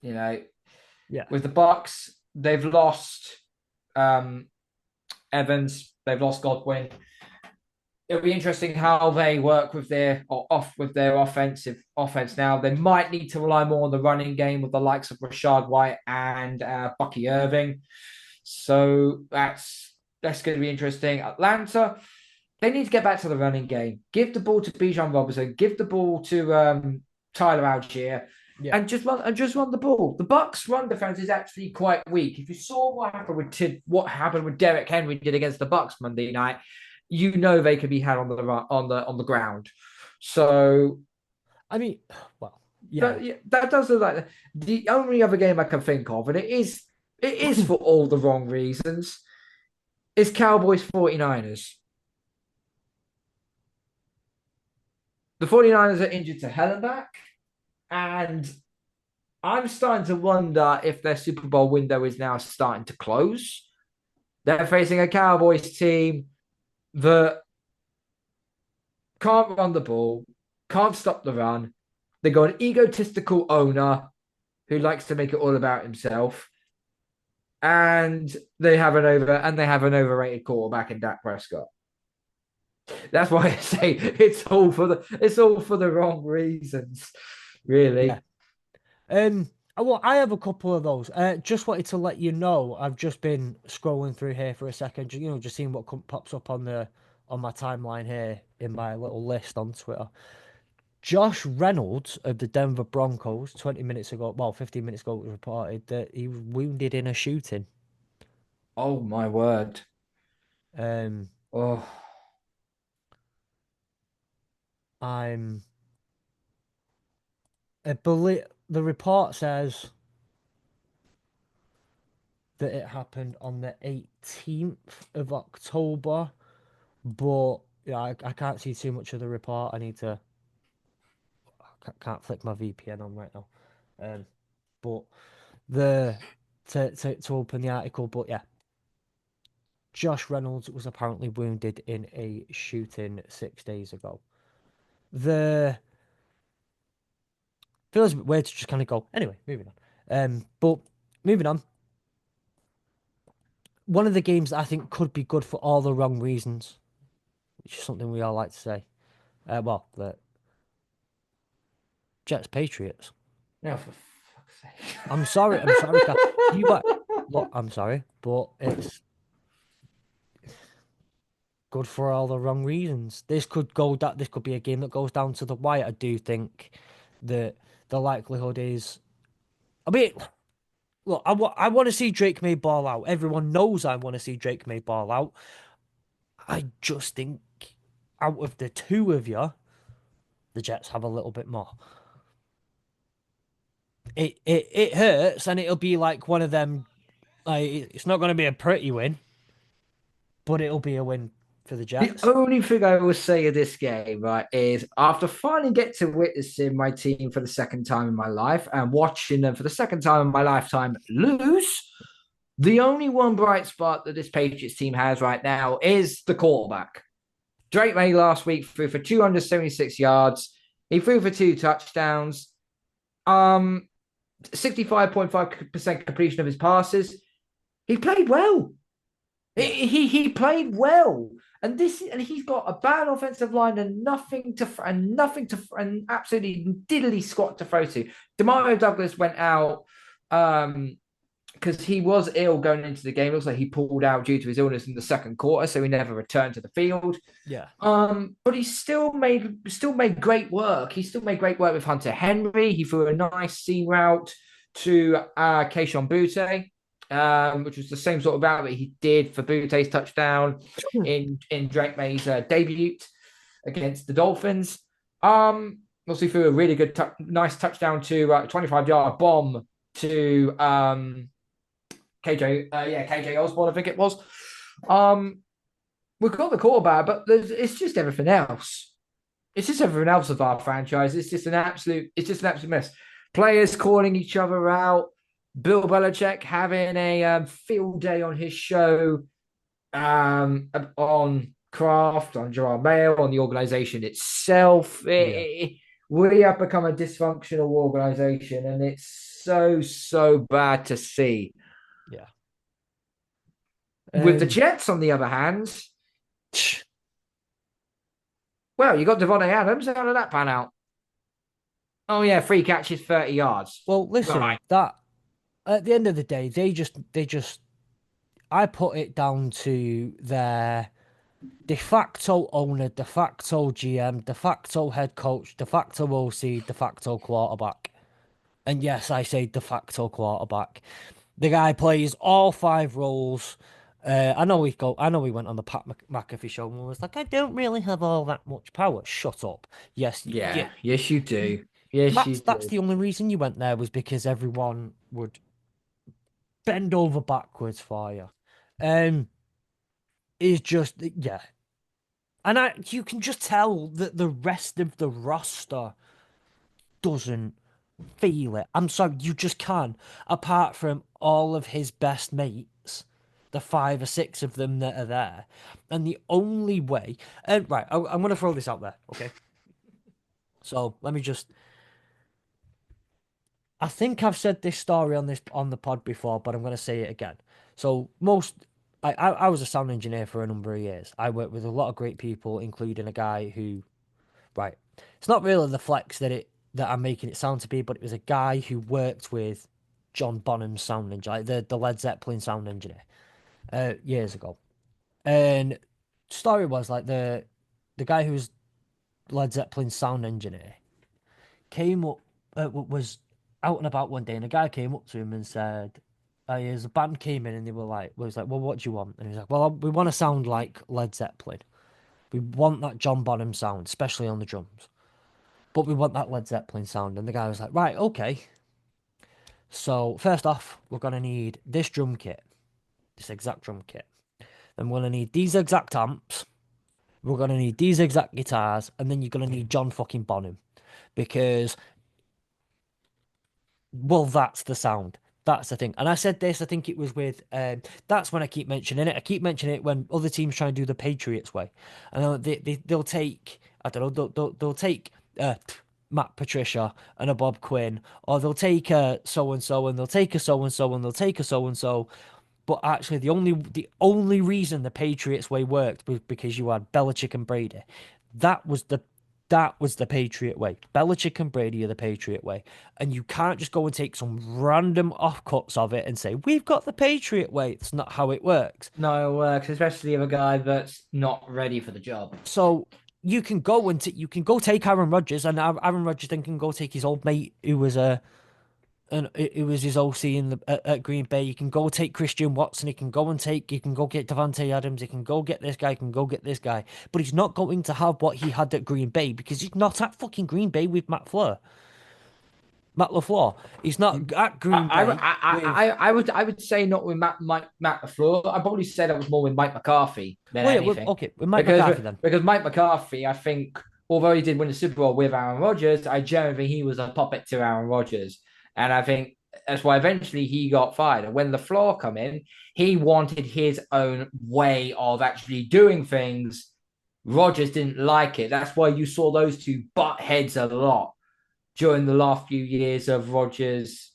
You know, Yeah. with the Bucks, they've lost um, Evans, they've lost Godwin. It'll be interesting how they work with their offense now. They might need to rely more on the running game with the likes of Rashad White and Bucky Irving. So that's going to be interesting. Atlanta, they need to get back to the running game. Give the ball to Bijan Robinson. Give the ball to Tyler Algier, Yeah. and just run the ball. The Bucks' run defense is actually quite weak. If you saw what happened with Derek Henry did against the Bucks Monday night, you know they could be had on the ground. So I mean, well, yeah. that does look like the only other game I can think of, and it is for all the wrong reasons. Is Cowboys 49ers. The 49ers are injured to hell and back, and I'm starting to wonder if their Super Bowl window is now starting to close. They're facing a Cowboys team that can't run the ball, can't stop the run. They got an egotistical owner who likes to make it all about himself, and they have an overrated quarterback in Dak Prescott. That's why I say it's all for the wrong reasons, Yeah. really. Well, I have a couple of those. Just wanted to let you know, I've just been scrolling through here for a second, just seeing what pops up on my timeline here in my little list on Twitter. Josh Reynolds of the Denver Broncos, 20 minutes ago, well, 15 minutes ago, it was reported that he was wounded in a shooting. Oh my word! Um, Oh, I'm, I believe the report says that it happened on the 18th of October, but yeah, I can't see too much of the report. Can't flick my VPN on right now. Um, but the to open the article, but yeah, Josh Reynolds was apparently wounded in a shooting 6 days ago. The feels a bit weird to just kind of go. Anyway, moving on. But moving on. One of the games that I think could be good for all the wrong reasons, which is something we all like to say. Well, the Jets Patriots. no, for fuck's sake! I'm sorry, Carl. You got look. I'm sorry, but it's good for all the wrong reasons. This could be a game that goes down to the wire. I do think that the likelihood is. I mean, look, I want to see Drake May ball out. Everyone knows I want to see Drake May ball out. I just think out of the two of you, the Jets have a little bit more. It hurts, and it'll be like one of them. Like it's not going to be a pretty win, but it'll be a win for the The Jets. only thing I will say of this game, right, is after finally get to witnessing my team for the second time in my life and watching them for the second time in my lifetime lose, the only one bright spot that this Patriots team has right now is the quarterback. Drake May last week threw for 276 yards. He threw for 2 touchdowns. 65.5% completion of his passes. He played well. Yeah, He played well, and he's got a bad offensive line and nothing to and absolutely diddly squat to throw to. Demario Douglas went out because he was ill going into the game. It looks like he pulled out due to his illness in the second quarter, so he never returned to the field. yeah, But he still made great work. He still made great work with Hunter Henry. He threw a nice seam route to Keishon Butte, which was the same sort of route that he did for Butte's touchdown in Drake May's debut against the Dolphins. Also threw a really good, nice touchdown to 25-yard bomb to KJ Osborne, I think it was. We've got the quarterback, but it's just everything else. It's just everything else of our franchise. It's just an absolute mess. Players calling each other out. Bill Belichick having a field day on his show, on Kraft, on Gerard Mayo, on the organization itself. Yeah, We have become a dysfunctional organization, and it's so bad to see. yeah. With the Um, Jets, on the other hand, well, you got Devontae Adams. How did that pan out? Oh yeah, free catches, 30 yards. well, listen, Right. that at the end of the day, I put it down to their de facto owner, de facto GM, de facto head coach, de facto OC, de facto quarterback. And yes, I say de facto quarterback. The guy plays all five roles. I know we went on the Pat McAfee show and was like, I don't really have all that much power. Shut up. Yes, yeah. Yeah, yes, you do. Yes, you That's do. the only reason you went there was because everyone would bend over backwards for you. Um, is just yeah, and you can just tell that the rest of the roster doesn't feel it. I'm sorry, you just can't. Apart from all of his best mates, the five or six of them that are there, and the only way, and right, I'm gonna throw this out there, okay? So let me just. I think I've said this story on the pod before, but I'm gonna say it again. So I was a sound engineer for a number of years. I worked with a lot of great people, including a guy who, right, it's not really the flex that I'm making it sound to be, but it was a guy who worked with John Bonham's sound engineer, like the Led Zeppelin sound engineer, years ago. And story was like the guy who was Led Zeppelin sound engineer came up, was out and about one day, and a guy came up to him and said, his band came in and they were like, was like, well, what do you want? And he was like, well, we want to sound like Led Zeppelin. We want that John Bonham sound, especially on the drums. But we want that Led Zeppelin sound. And the guy was like, right, okay. So first off, we're gonna need this drum kit, this exact drum kit. Then we're gonna need these exact amps. We're gonna need these exact guitars, and then you're gonna need John fucking Bonham because, well, that's the sound. That's the thing. And I said this, I think it was with, that's when I keep mentioning it. I keep mentioning it when other teams try and do the Patriots way. And they'll take, I don't know, they'll take Matt Patricia and a Bob Quinn, or they'll take a so and so, and they'll take a so and so, and they'll take a so and so. But actually, the only reason the Patriots way worked was because you had Belichick and Brady. That was the that was the Patriot way. Belichick and Brady are the Patriot way, and you can't just go and take some random offcuts of it and say we've got the Patriot way. It's not how it works. No, it works, especially of a guy that's not ready for the job. So you can go take Aaron Rodgers, and Aaron Rodgers then can go take his old mate who was a and it was his OC at Green Bay. You can go take Christian Watson. You can go get Davante Adams. You can go get this guy. You can go get this guy. But he's not going to have what he had at Green Bay because he's not at fucking Green Bay with Matt LaFleur. He's not at Green Bay with. I would say not with Matt LaFleur. I probably said it was more with Mike McCarthy than Well, yeah, anything, okay, with Mike because McCarthy then. because Mike McCarthy, I think, although he did win the Super Bowl with Aaron Rodgers, I generally think he was a puppet to Aaron Rodgers, and I think that's why eventually he got fired. And when LaFleur come in, he wanted his own way of actually doing things. Rodgers didn't like it. That's why you saw those two butt heads a lot during the last few years of Rodgers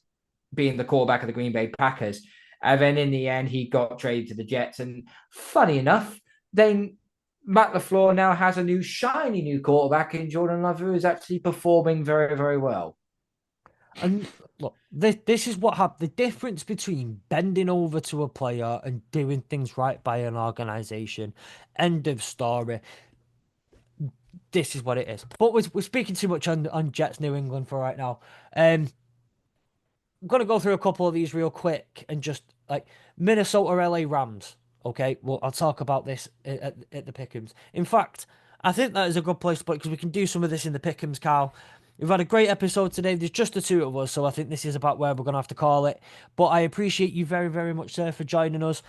being the quarterback of the Green Bay Packers. And then in the end, he got traded to the Jets. And funny enough, then Matt LaFleur now has a new shiny new quarterback in Jordan Love, who is actually performing very well. And look, this is what happened. The difference between bending over to a player and doing things right by an organization. End of story. This is what it is. But we're speaking too much on Jets New England for right now. I'm gonna go through a couple of these real quick and just like Minnesota LA Rams. Okay, well I'll talk about this at the Pick'ems. In fact, I think that is a good place to put because we can do some of this in the Pick'ems, Carl. We've had a great episode today. There's just the two of us, so I think this is about where we're gonna have to call it. But I appreciate you very much, sir, for joining us.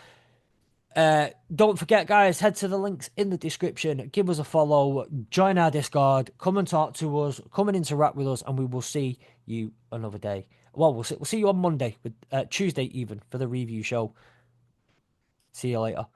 Don't forget, guys, head to the links in the description. Give us a follow, join our Discord, come and talk to us, come and interact with us, and we will see you another day. Well, we'll see you on Monday with Tuesday even for the review show. See you later.